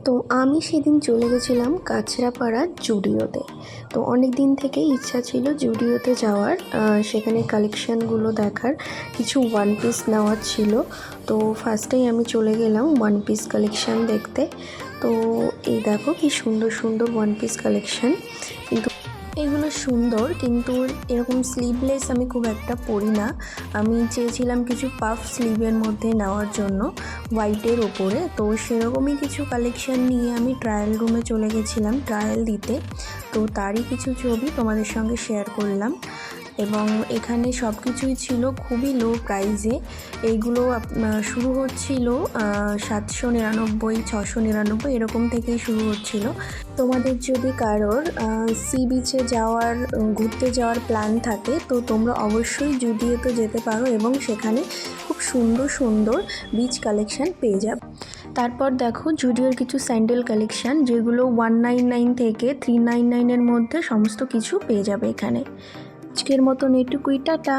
তো আমি সেদিন চলে গেছিলাম কাঁচরাপাড়া জুডিওতে। তো অনেক দিন থেকেই ইচ্ছা ছিল জুডিওতে যাওয়ার, সেখানে কালেকশানগুলো দেখার, কিছু ওয়ান পিস নেওয়ার ছিল। তো ফার্স্টেই আমি চলে গেলাম ওয়ান পিস কালেকশান দেখতে। তো এই দেখো কি সুন্দর সুন্দর ওয়ান পিস কালেকশান, কিন্তু এগুলো সুন্দর, কিন্তু এরকম স্লিভলেস আমি খুব একটা পরি না। আমি চেয়েছিলাম কিছু পাফ স্লিভের মধ্যে নেওয়ার জন্য, হোয়াইটের ওপরে। তো সেরকমই কিছু কালেকশান নিয়ে আমি ট্রায়াল রুমে চলে গেছিলাম ট্রায়াল দিতে। তো তারই কিছু ছবি তোমাদের সঙ্গে শেয়ার করলাম। এবং এখানে সব কিছুই ছিল খুবই লো প্রাইসে। এইগুলো শুরু হচ্ছিল 799, 699 এরকম থেকেই শুরু হচ্ছিল। তোমাদের যদি কারোর সি বিচে যাওয়ার, ঘুরতে যাওয়ার প্ল্যান থাকে, তো তোমরা অবশ্যই জুডিওতে যেতে পারো এবং সেখানে খুব সুন্দর সুন্দর বিচ কালেকশান পেয়ে যাবে। তারপর দেখো জুডিওর কিছু স্যান্ডেল কালেকশান, যেগুলো 199 থেকে 399 মধ্যে সমস্ত কিছু পেয়ে যাবে এখানে। আজকের মতন এটুকুই, টাটা।